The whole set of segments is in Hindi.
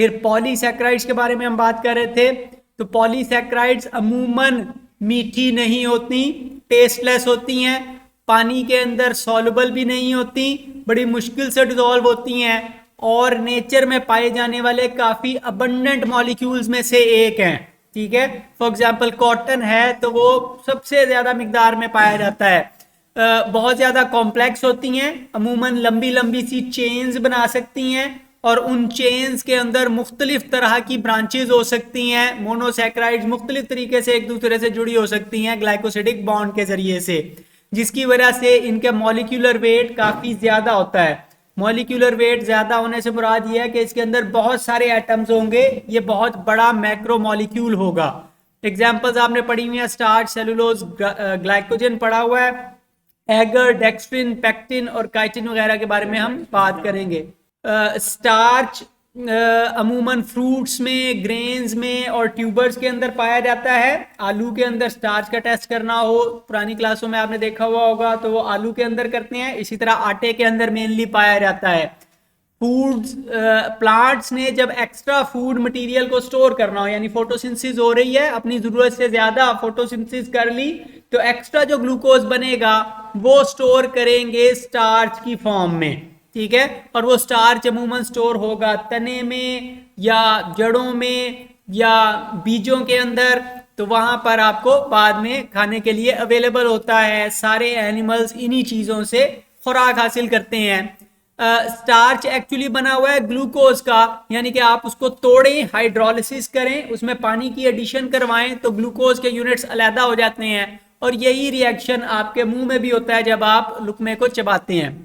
फिर पॉलीसैकेराइड्स के बारे में हम बात कर रहे थे। तो पॉलीसैकेराइड्स अमूमन मीठी नहीं होती, टेस्टलेस होती हैं, पानी के अंदर सॉल्युबल भी नहीं होती, बड़ी मुश्किल से डिसॉल्व होती हैं और नेचर में पाए जाने वाले काफ़ी अबंडेंट मॉलिक्यूल्स में से एक हैं। ठीक है, फॉर एग्जांपल कॉटन है तो वो सबसे ज़्यादा मिकदार में पाया जाता है। बहुत ज़्यादा कॉम्प्लेक्स होती हैं, अमूमन लंबी लंबी सी चेन्स बना सकती हैं और उन चेन्स के अंदर मुख्तलिफ तरह की ब्रांचेज हो सकती हैं। मोनोसैकेराइड्स मुख्तलिफ तरीके से एक दूसरे से जुड़ी हो सकती हैं ग्लाइकोसिडिक बॉन्ड के जरिए से, जिसकी वजह से इनका मॉलिक्यूलर वेट काफ़ी ज़्यादा होता है। मॉलिक्यूलर वेट ज़्यादा होने से मुराद ये है कि इसके अंदर बहुत सारे एटम्स होंगे, ये बहुत बड़ा मैक्रो मॉलिक्यूल होगा। एग्जाम्पल्स आपने पढ़ी हुई हैं, स्टार्च, सेलुलोज, ग्लाइकोजन पढ़ा हुआ है, एगर, डेक्स्ट्रिन, पेक्टिन और काइटिन वगैरह के बारे में हम बात करेंगे। स्टार्च अमूमन फ्रूट्स में, ग्रेन्स में और ट्यूबर्स के अंदर पाया जाता है। आलू के अंदर स्टार्च का टेस्ट करना हो, पुरानी क्लासों में आपने देखा हुआ होगा, तो वो आलू के अंदर करते हैं। इसी तरह आटे के अंदर मेनली पाया जाता है। फूड्स, प्लांट्स ने जब एक्स्ट्रा फूड मटेरियल को स्टोर करना हो, यानी फोटोसिंथेसिस हो रही है, अपनी ज़रूरत से ज़्यादा फोटोसिंथेसिस कर ली, तो एक्स्ट्रा जो ग्लूकोज बनेगा वो स्टोर करेंगे स्टार्च की फॉर्म में। ठीक है, और वो स्टार्च अमूमन स्टोर होगा तने में या जड़ों में या बीजों के अंदर, तो वहां पर आपको बाद में खाने के लिए अवेलेबल होता है। सारे एनिमल्स इन्हीं चीज़ों से खुराक हासिल करते हैं। स्टार्च एक्चुअली बना हुआ है ग्लूकोज का, यानी कि आप उसको तोड़ें, हाइड्रोलिसिस करें, उसमें पानी की एडिशन करवाएं तो ग्लूकोज के यूनिट्स अलहदा हो जाते हैं, और यही रिएक्शन आपके मुंह में भी होता है जब आप लुकमे को चबाते हैं।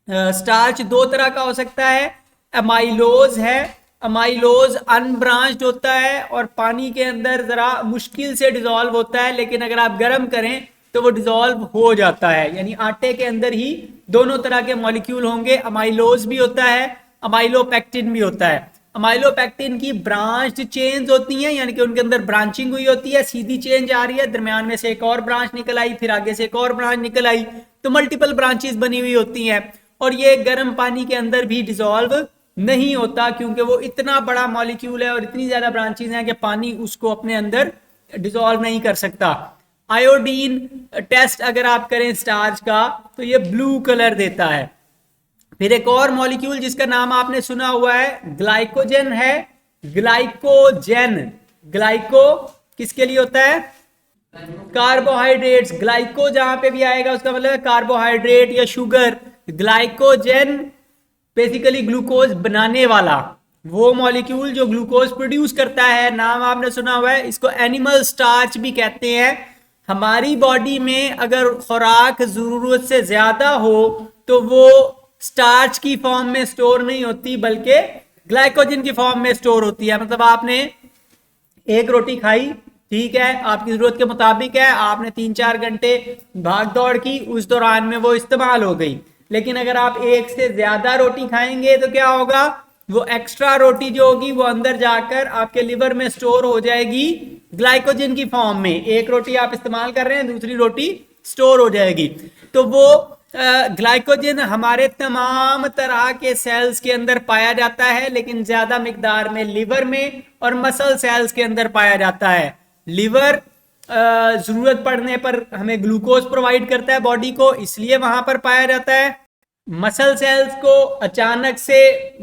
स्टार्च दो तरह का हो सकता है, अमाइलोज है, अमाइलोज अनब्रांच्ड होता है और पानी के अंदर ज़रा मुश्किल से डिजॉल्व होता है, लेकिन अगर आप गर्म करें तो वो डिजॉल्व हो जाता है। यानी आटे के अंदर ही दोनों तरह के मॉलिक्यूल होंगे, अमाइलोज भी होता है, अमाइलोपेक्टिन भी होता है। अमाइलोपेक्टिन की ब्रांच्ड चेन्स होती हैं, यानी कि उनके अंदर ब्रांचिंग हुई होती है, सीधी चेन जा रही है, दरमियान में से एक और ब्रांच निकल आई, फिर आगे से एक और ब्रांच निकल आई, तो मल्टीपल ब्रांचेस बनी हुई होती हैं। और ये गर्म पानी के अंदर भी डिसॉल्व नहीं होता, क्योंकि वो इतना बड़ा मॉलिक्यूल है और इतनी ज्यादा ब्रांचेस हैं कि पानी उसको अपने अंदर डिसॉल्व नहीं कर सकता। आयोडीन टेस्ट अगर आप करें स्टार्च का तो ये ब्लू कलर देता है। फिर एक और मॉलिक्यूल जिसका नाम आपने सुना हुआ है, ग्लाइकोजन है, ग्लाइकोजन, ग्लाइको किसके लिए होता है? कार्बोहाइड्रेट्स। ग्लाइको जहां पे भी आएगा उसका मतलब है कार्बोहाइड्रेट या शुगर। ग्लाइकोजन बेसिकली ग्लूकोज बनाने वाला वो मॉलिक्यूल जो ग्लूकोज प्रोड्यूस करता है, नाम आपने सुना हुआ है, इसको एनिमल स्टार्च भी कहते हैं। हमारी बॉडी में अगर खुराक जरूरत से ज्यादा हो तो वो स्टार्च की फॉर्म में स्टोर नहीं होती, बल्कि ग्लाइकोजन की फॉर्म में स्टोर होती है। मतलब आपने एक रोटी खाई, ठीक है, आपकी जरूरत के मुताबिक है, आपने 3-4 घंटे भाग दौड़ की, उस दौरान में वो इस्तेमाल हो गई। लेकिन अगर आप एक से ज्यादा रोटी खाएंगे तो क्या होगा, वो एक्स्ट्रा रोटी जो होगी वो अंदर जाकर आपके लिवर में स्टोर हो जाएगी ग्लाइकोजन की फॉर्म में। एक रोटी आप इस्तेमाल कर रहे हैं, दूसरी रोटी स्टोर हो जाएगी। तो वो ग्लाइकोजन हमारे तमाम तरह के सेल्स के अंदर पाया जाता है, लेकिन ज्यादा मिकदार में लिवर में और मसल सेल्स के अंदर पाया जाता है। लिवर जरूरत पड़ने पर हमें ग्लूकोज प्रोवाइड करता है बॉडी को, इसलिए वहां पर पाया जाता है। मसल सेल्स को अचानक से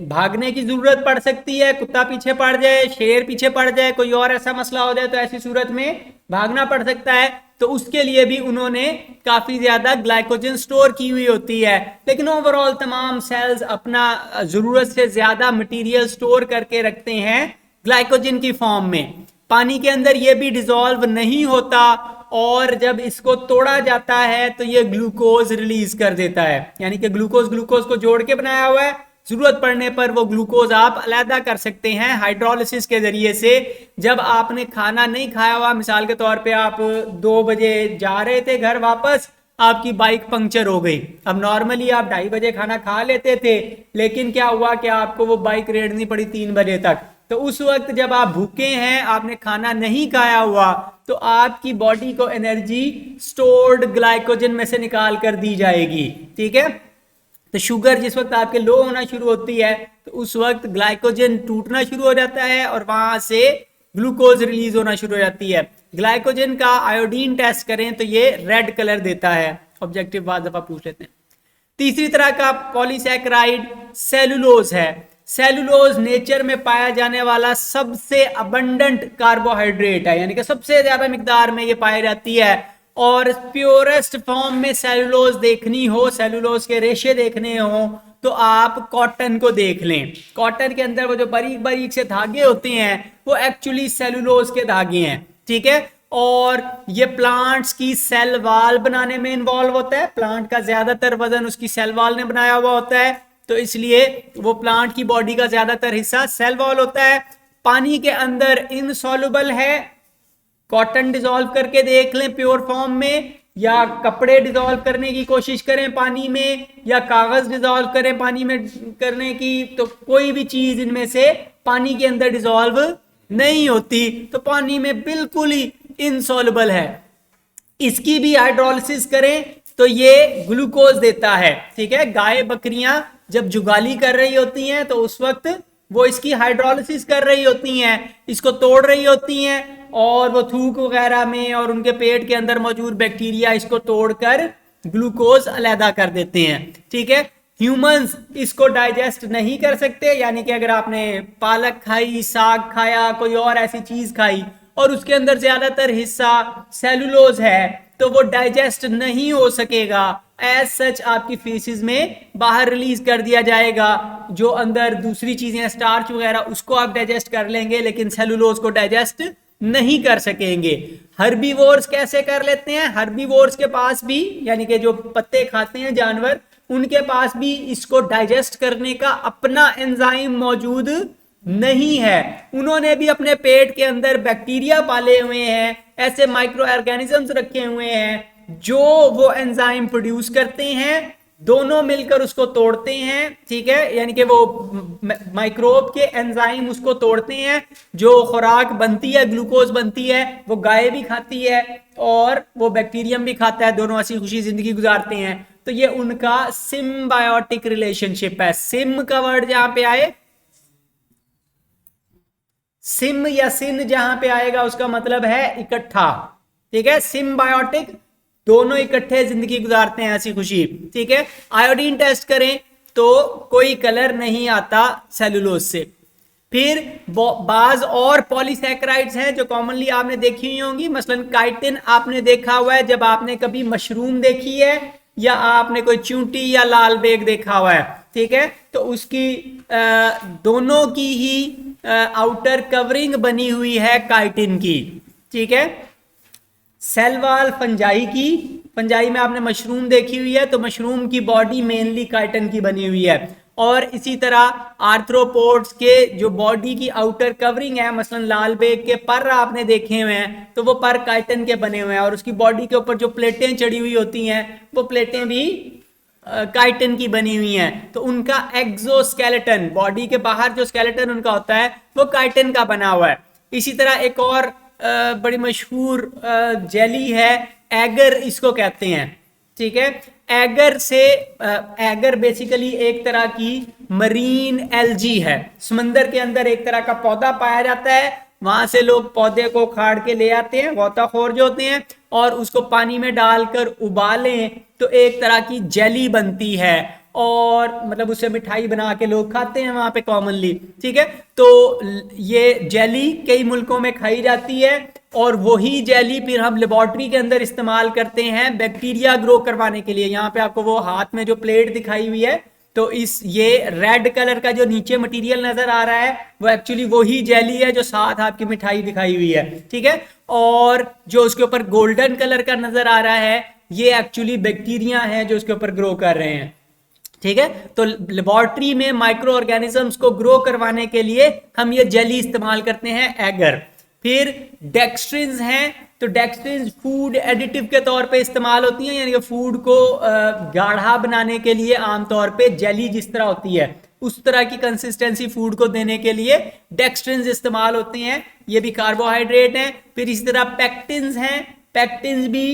भागने की जरूरत पड़ सकती है, कुत्ता पीछे पड़ जाए, शेर पीछे पड़ जाए, कोई और ऐसा मसला हो जाए, तो ऐसी सूरत में भागना पड़ सकता है, तो उसके लिए भी उन्होंने काफी ज्यादा ग्लाइकोजन स्टोर की हुई होती है। लेकिन ओवरऑल तमाम सेल्स अपना जरूरत से ज्यादा मटेरियल स्टोर करके रखते हैं ग्लाइकोजन की फॉर्म में। पानी के अंदर ये भी डिसॉल्व नहीं होता, और जब इसको तोड़ा जाता है तो ये ग्लूकोज रिलीज कर देता है, यानी कि ग्लूकोज को जोड़ के बनाया हुआ है। जरूरत पड़ने पर वो ग्लूकोज आप अलहदा कर सकते हैं हाइड्रोलिसिस के जरिए से। जब आपने खाना नहीं खाया हुआ, मिसाल के तौर पे आप 2 बजे जा रहे थे घर वापस, आपकी बाइक पंक्चर हो गई। अब नॉर्मली आप 2:30 बजे खाना खा लेते थे, लेकिन क्या हुआ कि आपको वो बाइक रेड़नी पड़ी 3 बजे तक। तो उस वक्त जब आप भूखे हैं, आपने खाना नहीं खाया हुआ, तो आपकी बॉडी को एनर्जी स्टोर्ड ग्लाइकोजन में से निकाल कर दी जाएगी। ठीक है, तो शुगर जिस वक्त आपके लो होना शुरू होती है तो उस वक्त ग्लाइकोजन टूटना शुरू हो जाता है और वहां से ग्लूकोज रिलीज होना शुरू हो जाती है। ग्लाइकोजन का आयोडीन टेस्ट करें तो ये रेड कलर देता है। ऑब्जेक्टिव बाद दफा पूछ लेते हैं। तीसरी तरह का पॉलीसैकेराइड सेलुलोज है। सेलुलोज नेचर में पाया जाने वाला सबसे अबंडेंट कार्बोहाइड्रेट है, यानी कि सबसे ज्यादा मिकदार में ये पाई जाती है। और प्योरेस्ट फॉर्म में सेलुलोज देखनी हो, सेलुलोज के रेशे देखने हो, तो आप कॉटन को देख लें। कॉटन के अंदर वो जो बारीक बारीक से धागे होते हैं वो एक्चुअली सेलुलोज के धागे हैं, ठीक है। और ये प्लांट्स की सेल वाल बनाने में इन्वॉल्व होता है। प्लांट का ज्यादातर वजन उसकी सेल वाल ने बनाया हुआ होता है, तो इसलिए वो प्लांट की बॉडी का ज्यादातर हिस्सा सेल वॉल होता है। पानी के अंदर इनसॉल्युबल है। कॉटन डिसॉल्व करके देख लें प्योर फॉर्म में, या कपड़े डिसॉल्व करने की कोशिश करें पानी में, या कागज डिसॉल्व करें पानी में करने की, तो कोई भी चीज इनमें से पानी के अंदर डिसॉल्व नहीं होती, तो पानी में बिल्कुल ही इनसॉल्युबल है। इसकी भी हाइड्रोलिसिस करें तो ये ग्लूकोज देता है, ठीक है। गाय बकरियां जब जुगाली कर रही होती हैं तो उस वक्त वो इसकी हाइड्रोलिसिस कर रही होती हैं, इसको तोड़ रही होती हैं, और वो थूक वगैरह में और उनके पेट के अंदर मौजूद बैक्टीरिया इसको तोड़कर ग्लूकोज अलहदा कर देते हैं, ठीक है। ह्यूमंस इसको डाइजेस्ट नहीं कर सकते, यानी कि अगर आपने पालक खाई, साग खाया, कोई और ऐसी चीज खाई और उसके अंदर ज्यादातर हिस्सा सेलुलोज है तो वो डाइजेस्ट नहीं हो सकेगा। एज सच आपकी फीसिस में बाहर रिलीज कर दिया जाएगा। जो अंदर दूसरी चीजें स्टार्च वगैरह उसको आप डाइजेस्ट कर लेंगे, लेकिन सेलुलोज को डाइजेस्ट नहीं कर सकेंगे। हर्बीवोर्स कैसे कर लेते हैं? हर्बीवोर्स के पास भी, यानी कि जो पत्ते खाते हैं जानवर, उनके पास भी इसको डाइजेस्ट करने का अपना एंजाइम मौजूद नहीं है। उन्होंने भी अपने पेट के अंदर बैक्टीरिया पाले हुए हैं, ऐसे माइक्रो ऑर्गेनिजम्स रखे हुए हैं जो वो एंजाइम प्रोड्यूस करते हैं, दोनों मिलकर उसको तोड़ते हैं, ठीक है। यानी कि वो माइक्रोब के एंजाइम उसको तोड़ते हैं, जो खुराक बनती है, ग्लूकोज बनती है, वो गाय भी खाती है और वो बैक्टीरियम भी खाता है, दोनों हंसी खुशी जिंदगी गुजारते हैं। तो ये उनका सिम्बायोटिक रिलेशनशिप है। सिम का वर्ड जहां पे आए, सिम या सिन जहां पे आएगा उसका मतलब है इकट्ठा, ठीक है। सिम्बायोटिक, दोनों इकट्ठे जिंदगी गुजारते हैं हंसी खुशी, ठीक है। आयोडीन टेस्ट करें तो कोई कलर नहीं आता सेलुलोज से। फिर बाज और पॉलीसैकेराइड्स हैं जो कॉमनली आपने देखी हुई होंगी, मसलन काइटिन आपने देखा हुआ है जब आपने कभी मशरूम देखी है या आपने कोई चूंटी या लाल बेग देखा हुआ है, ठीक है। तो उसकी दोनों की ही आउटर कवरिंग बनी हुई है काइटिन की, ठीक है। सेल वॉल फंजाई की, फंजाई में आपने मशरूम देखी हुई है, तो मशरूम की बॉडी मेनली काइटिन की बनी हुई है। और इसी तरह आर्थ्रोपोड्स के जो बॉडी की आउटर कवरिंग है, मसलन लाल बेग के पर आपने देखे हुए हैं, तो वो पर काइटिन के बने हुए हैं, और उसकी बॉडी के ऊपर जो प्लेटें चढ़ी हुई होती हैं वो प्लेटें भी काइटिन की बनी हुई हैं। तो उनका एक्सोस्केलेटन, बॉडी के बाहर जो स्केलेटन उनका होता है वो काइटिन का बना हुआ है। इसी तरह एक और बड़ी मशहूर जेली है, एगर इसको कहते हैं, ठीक है। एगर से, एगर बेसिकली एक तरह की मरीन एल्जी है, समंदर के अंदर एक तरह का पौधा पाया जाता है, वहां से लोग पौधे को खाड़ के ले आते हैं, गोताखोर जो होते हैं, और उसको पानी में डालकर उबालें तो एक तरह की जेली बनती है, और मतलब उससे मिठाई बना के लोग खाते हैं वहां पे कॉमनली, ठीक है। तो ये जेली कई मुल्कों में खाई जाती है, और वही जेली फिर हम लेबोरेटरी के अंदर इस्तेमाल करते हैं बैक्टीरिया ग्रो करवाने के लिए। यहाँ पे आपको वो हाथ में जो प्लेट दिखाई हुई है, तो इस ये रेड कलर का जो नीचे मटेरियल नजर आ रहा है वो एक्चुअली वही जेली है जो साथ आपकी मिठाई दिखाई हुई है, ठीक है। और जो उसके ऊपर गोल्डन कलर का नजर आ रहा है ये एक्चुअली बैक्टीरिया हैं जो उसके ऊपर ग्रो कर रहे हैं, ठीक है। तो लेबोरेटरी में माइक्रो ऑर्गेनिजम्स को ग्रो करवाने के लिए हम ये जेली इस्तेमाल करते हैं, एगर। फिर डेक्स्ट्रिन्स हैं, तो डेक्स्ट्रिन्स फूड एडिटिव के तौर पे इस्तेमाल होती हैं, यानी कि फूड को गाढ़ा बनाने के लिए आमतौर पे जेली जिस तरह होती है उस तरह की कंसिस्टेंसी फूड को देने के लिए डेक्स्ट्रिन्स इस्तेमाल होते हैं, ये भी कार्बोहाइड्रेट हैं। फिर इसी तरह पेक्टिन्स हैं, पैक्टिन भी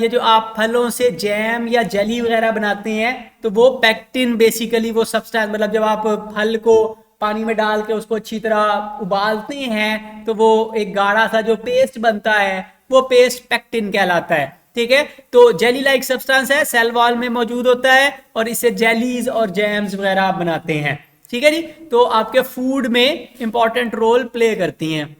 ये जो आप फलों से जैम या जेली वगैरह बनाते हैं तो वो पैक्टिन बेसिकली वो सब्सटेंस, मतलब जब आप फल को पानी में डाल के उसको अच्छी तरह उबालते हैं तो वो एक गाढ़ा सा जो पेस्ट बनता है वो पेस्ट पैक्टिन कहलाता है। ठीक है, तो जेली लाइक सब्सटेंस है, सेल वॉल में मौजूद होता है और इससे जेलीज और जैम्स वगैरह आप बनाते हैं। ठीक है जी, तो आपके फूड में इंपॉर्टेंट रोल प्ले करती हैं।